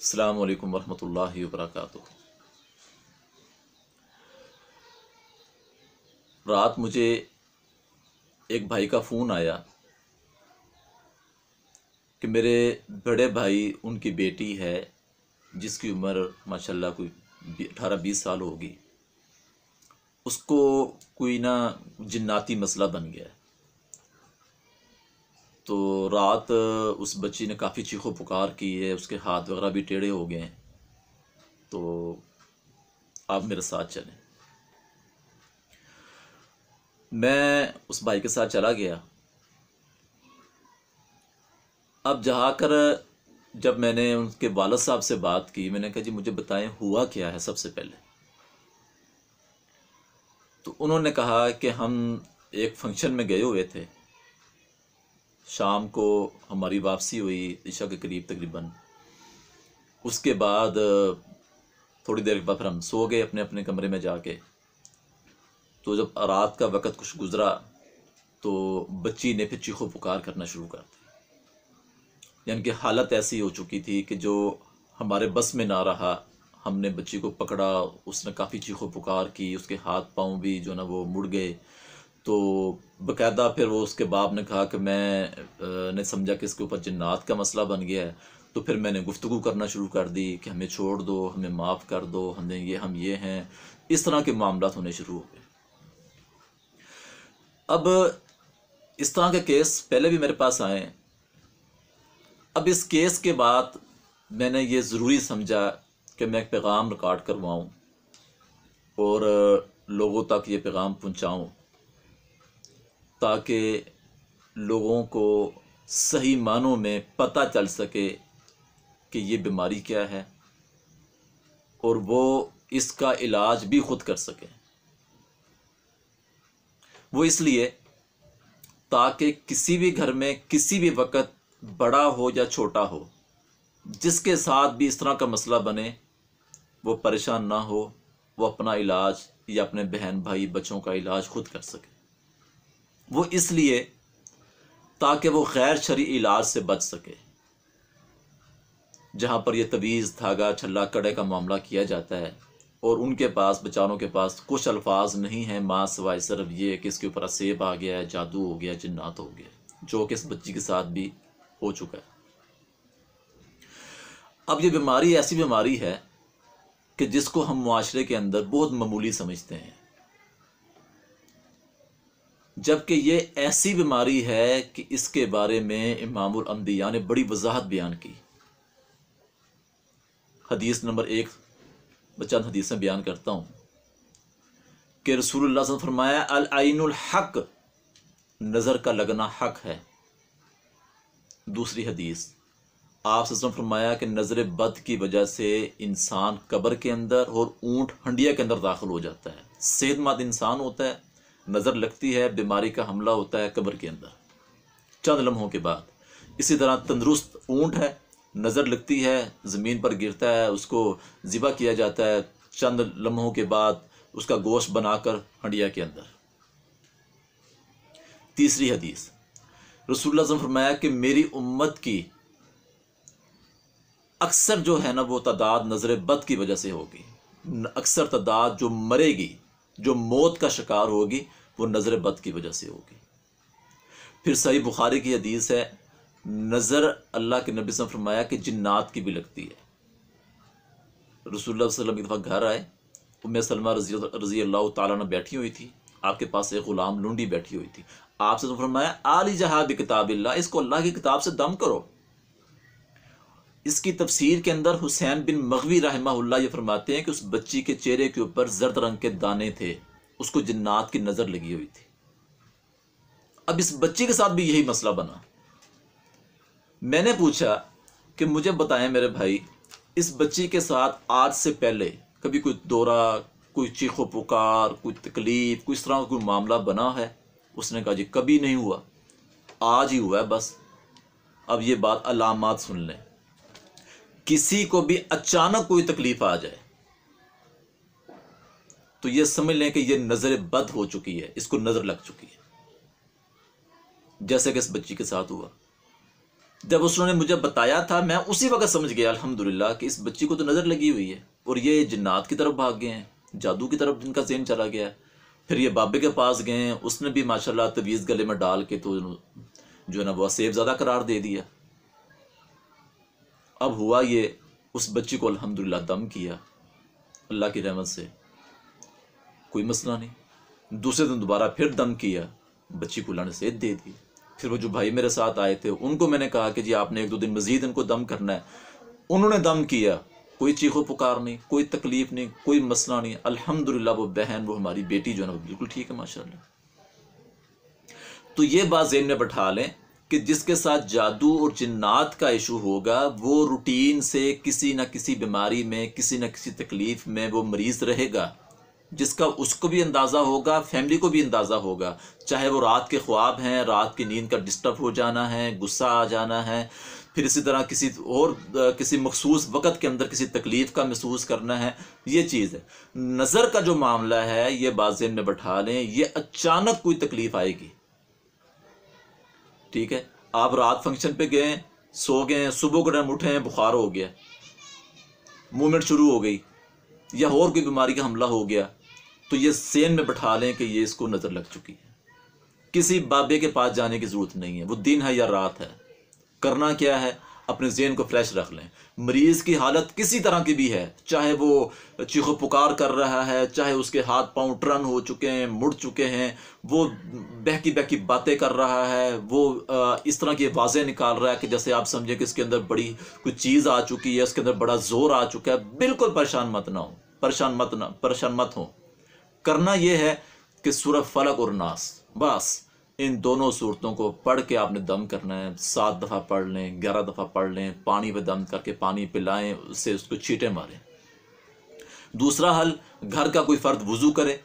अस्सलामु अलैकुम वरहमतुल्लाहि वबरकातुहू। रात मुझे एक भाई का फ़ोन आया कि मेरे बड़े भाई उनकी बेटी है जिसकी उम्र माशाल्लाह कोई 18-20 साल होगी। उसको कोई ना जिन्नाती मसला बन गया है। तो रात उस बच्ची ने काफ़ी चीखो पुकार की है, उसके हाथ वगैरह भी टेढ़े हो गए हैं। तो आप मेरे साथ चलें। मैं उस भाई के साथ चला गया। अब जाकर जब मैंने उनके वालिद साहब से बात की, मैंने कहा जी मुझे बताएं हुआ क्या है सबसे पहले। तो उन्होंने कहा कि हम एक फंक्शन में गए हुए थे, शाम को हमारी वापसी हुई ईशा के करीब तकरीबन। उसके बाद थोड़ी देर के बाद फिर हम सो गए अपने अपने कमरे में जाके। तो जब रात का वक़्त कुछ गुज़रा तो बच्ची ने फिर चीखो पुकार करना शुरू कर दी। यानी कि हालत ऐसी हो चुकी थी कि जो हमारे बस में ना रहा। हमने बच्ची को पकड़ा, उसने काफ़ी चीखो पुकार की, उसके हाथ पाँव भी जो ना वो मुड़ गए। तो बकायदा फिर वो उसके बाप ने कहा कि ने समझा कि इसके ऊपर जिन्नात का मसला बन गया है। तो फिर मैंने गुफ्तगू करना शुरू कर दी कि हमें छोड़ दो, हमें माफ़ कर दो, हम ये हैं। इस तरह के मामलात होने शुरू हो गए। अब इस तरह के केस पहले भी मेरे पास आए। अब इस केस के बाद मैंने ये ज़रूरी समझा कि मैं एक पैगाम रिकॉर्ड करवाऊँ और लोगों तक ये पैगाम पहुँचाऊँ, ताकि लोगों को सही मानों में पता चल सके कि ये बीमारी क्या है और वो इसका इलाज भी खुद कर सकें। वो इसलिए ताकि किसी भी घर में किसी भी वक्त बड़ा हो या छोटा हो, जिसके साथ भी इस तरह का मसला बने, वो परेशान ना हो, वो अपना इलाज या अपने बहन भाई बच्चों का इलाज खुद कर सके। वो इसलिए ताकि वो गैर शरई इलाज से बच सके, जहाँ पर यह तवीज़ धागा छल्ला कड़े का मामला किया जाता है और उनके पास बेचारों के पास कुछ अल्फाज नहीं हैं माँ सिवाय सिर्फ ये कि इसके ऊपर असेब आ गया है, जादू हो गया, जिन्नात हो गया, जो कि इस बच्ची के साथ भी हो चुका है। अब ये बीमारी ऐसी बीमारी है कि जिसको हम मुआशरे के अंदर बहुत मामूली समझते हैं, जबकि ये ऐसी बीमारी है कि इसके बारे में इमामुल अंबिया ने बड़ी वजाहत बयान की। हदीस नंबर 1 चंद हदीसें बयान करता हूँ कि रसूलुल्लाह सल्लल्लाहु अलैहि वसल्लम फरमाया, अल आइनुल हक, नज़र का लगना हक है। दूसरी हदीस, आप सल्लल्लाहु अलैहि वसल्लम फरमाया कि नज़र बद की वजह से इंसान कब्र के अंदर और ऊँट हंडिया के अंदर दाखिल हो जाता है। सेहतमंद इंसान होता है, नज़र लगती है, बीमारी का हमला होता है कब्र के अंदर चंद लम्हों के बाद। इसी तरह तंदुरुस्त ऊँट है, नज़र लगती है, ज़मीन पर गिरता है, उसको ज़िबा किया जाता है, चंद लम्हों के बाद उसका गोश्त बनाकर हंडिया के अंदर। तीसरी हदीस, रसूलुल्लाह सल्लल्लाहु अलैहि वसल्लम फरमाया कि मेरी उम्मत की अक्सर जो है ना वो तादाद नज़र बद की वजह से होगी। अक्सर तादाद जो मरेगी, जो मौत का शिकार होगी, वो नज़र बद की वजह से होगी। फिर सही बुखारी की हदीस है, नज़र अल्लाह के नबी ने फरमाया कि जिन्नात की भी लगती है। रसूलुल्लाह सल्लल्लाहु अलैहि वसल्लम एक दफ़ा घर आए, उम्मे सलमा रज़ी अल्लाह तआला अन्हा बैठी हुई थी, आपके पास एक ग़ुलाम लूंडी बैठी हुई थी। आपसे फरमाया, आली जहाद किताबिल्लाह, इसको अल्लाह की किताब से दम करो। इसकी तफसीर के अंदर हुसैन बिन मग़वी रहमहुल्लाह ये फरमाते हैं कि उस बच्ची के चेहरे के ऊपर जर्द रंग के दाने थे, उसको जिन्नात की नज़र लगी हुई थी। अब इस बच्ची के साथ भी यही मसला बना। मैंने पूछा कि मुझे बताएं मेरे भाई, इस बच्ची के साथ आज से पहले कभी कोई दौरा, कोई चीखो पुकार, कोई तकलीफ, कोई इस तरह का कोई मामला बना है? उसने कहा जी कभी नहीं हुआ, आज ही हुआ है बस। अब ये बात अलामात सुन लें, किसी को भी अचानक कोई तकलीफ आ जाए तो ये समझ लें कि ये नज़र बद हो चुकी है, इसको नज़र लग चुकी है, जैसे कि इस बच्ची के साथ हुआ। जब उसने मुझे बताया था, मैं उसी वक्त समझ गया अल्हम्दुलिल्लाह कि इस बच्ची को तो नज़र लगी हुई है और ये जिन्नात की तरफ भाग गए हैं, जादू की तरफ जिनका ज़हन चला गया है। फिर ये बाबे के पास गए, उसने भी माशाल्लाह तवीज़ गले में डाल के तो जो है ना वो सेब ज़्यादा करार दे दिया। अब हुआ ये, उस बच्ची को अल्हम्दुलिल्लाह दम किया अल्लाह की रहमत से, कोई मसला नहीं। दूसरे दिन दोबारा फिर दम किया, बच्ची को अल्लाह ने सेहत दे दी। फिर वो जो भाई मेरे साथ आए थे उनको मैंने कहा कि जी आपने 1-2 दिन मज़ीद इनको दम करना है। उन्होंने दम किया, कोई चीखो पुकार नहीं, कोई तकलीफ़ नहीं, कोई मसला नहीं। अल्हम्दुलिल्लाह वो बहन, वो हमारी बेटी जो है ना बिल्कुल ठीक है माशाल्लाह। तो ये बात ज़हन में बैठा लें कि जिसके साथ जादू और जिन्नात का इशू होगा वो रूटीन से किसी न किसी बीमारी में, किसी न किसी तकलीफ़ में वो मरीज़ रहेगा, जिसका उसको भी अंदाज़ा होगा, फैमिली को भी अंदाज़ा होगा। चाहे वो रात के ख्वाब हैं, रात की नींद का डिस्टर्ब हो जाना है, गुस्सा आ जाना है, फिर इसी तरह किसी मखसूस वक़्त के अंदर किसी तकलीफ़ का महसूस करना है, ये चीज़ है। नज़र का जो मामला है ये बात ज़हन में बैठा लें, ये अचानक कोई तकलीफ़ आएगी, ठीक है। आप रात फंक्शन पे गए, सो गए, सुबह को टाइम उठे हैं, बुखार हो गया, मूवमेंट शुरू हो गई, या और कोई बीमारी का हमला हो गया, तो ये ज़हन में बैठा लें कि ये इसको नज़र लग चुकी है। किसी बाबे के पास जाने की ज़रूरत नहीं है, वो दिन है या रात है। करना क्या है, अपने ज़हन को फ्रेश रख लें। मरीज़ की हालत किसी तरह की भी है, चाहे वो चीखो पुकार कर रहा है, चाहे उसके हाथ पांव टर्न हो चुके हैं, मुड़ चुके हैं, वो बहकी बहकी बातें कर रहा है, वो इस तरह की आवाज़ें निकाल रहा है कि जैसे आप समझे कि इसके अंदर बड़ी कोई चीज़ आ चुकी है, इसके अंदर बड़ा ज़ोर आ चुका है, बिल्कुल परेशान मत हो। करना यह है कि सूरह फलक और नास, बस इन दोनों सूरतों को पढ़ के आपने दम करना है। 7 दफ़ा पढ़ लें, 11 दफ़ा पढ़ लें, पानी पे दम करके पानी पिलाएं, उससे उसको छींटे मारें। दूसरा हल, घर का कोई फ़र्द वज़ू करे,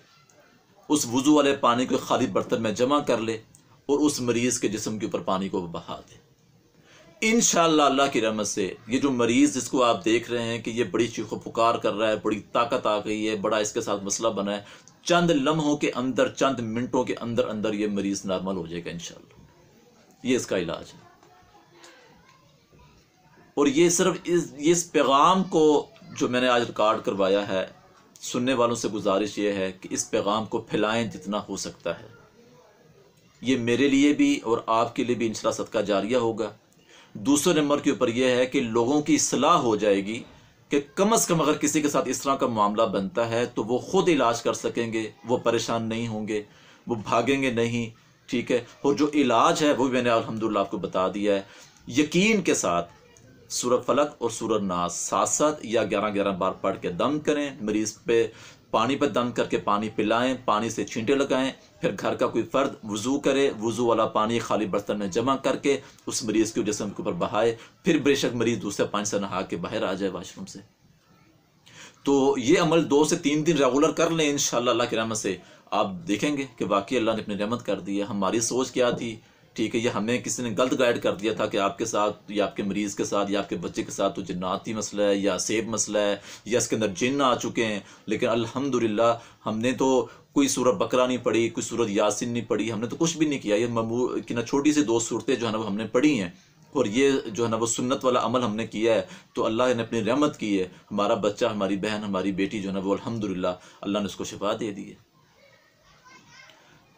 उस वज़ू वाले पानी को खाली बर्तन में जमा कर ले और उस मरीज़ के जिस्म के ऊपर पानी को बहा दे। इंशाअल्लाह अल्लाह की रहमत से ये जो मरीज़ जिसको आप देख रहे हैं कि ये बड़ी चीखो पुकार कर रहा है, बड़ी ताकत आ गई है, बड़ा इसके साथ मसला बना है, चंद लम्हों के अंदर, चंद मिनटों के अंदर अंदर ये मरीज़ नॉर्मल हो जाएगा इंशाअल्लाह। ये इसका इलाज है। और ये सिर्फ इस पैगाम को जो मैंने आज रिकॉर्ड करवाया है, सुनने वालों से गुजारिश ये है कि इस पैगाम को फैलाएं जितना हो सकता है। ये मेरे लिए भी और आपके लिए भी इंशाअल्लाह सदका जारिया होगा। दूसरे नंबर के ऊपर यह है कि लोगों की इस्लाह हो जाएगी कि कम से कम अगर किसी के साथ इस तरह का मामला बनता है तो वो खुद इलाज कर सकेंगे, वो परेशान नहीं होंगे, वो भागेंगे नहीं, ठीक है। और जो इलाज है वो भी मैंने अल्हम्दुलिल्लाह आपको बता दिया है। यकीन के साथ सूरह फलक और सूरह नास 7-7 या 11-11 बार पढ़ के दम करें, मरीज़ पे पानी पर दम करके पानी पिलाएं, पानी से छींटे लगाएं, फिर घर का कोई फ़र्द वज़ू करे, वज़ू वाला पानी खाली बर्तन में जमा करके उस मरीज़ के जिस्म के ऊपर बहाए, फिर बेशक मरीज़ दूसरे पानी से नहा के बाहर आ जाए वाशरूम से। तो ये अमल 2 से 3 दिन रेगुलर कर लें, इंशाअल्लाह अल्लाह की रहमत से आप देखेंगे कि वाकई अल्लाह ने अपनी रहमत कर दी है। हमारी सोच क्या थी, ठीक है, ये हमें किसी ने गलत गाइड कर दिया था कि आपके साथ या आपके मरीज़ के साथ या आपके बच्चे के साथ तो जिन्नाती मसला है या सेब मसला है या इसके अंदर जिन्न आ चुके हैं। लेकिन अल्हम्दुलिल्लाह हमने तो कोई सूरत बकरा नहीं पढ़ी, कोई सूरत यासीन नहीं पढ़ी, हमने तो कुछ भी नहीं किया। ये मामूल कि ना छोटी सी 2 सूरतें जो है ना वो हमने पढ़ी हैं और ये जो है ना वो सुन्नत वाला अमल हमने किया है, तो अल्लाह ने अपनी रहमत की है। हमारा बच्चा, हमारी बहन, हमारी बेटी जो है ना वो अल्हम्दुलिल्लाह अल्लाह ने उसको शिफा दे दी है।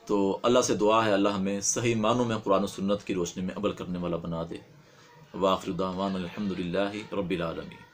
तो अल्लाह से दुआ है अल्लाह हमें सही मानों में कुरान और सुन्नत की रोशनी में अमल करने वाला बना दे। व आखिर दावाना अल्हम्दुलिल्लाहि रब्बिल आलमीन।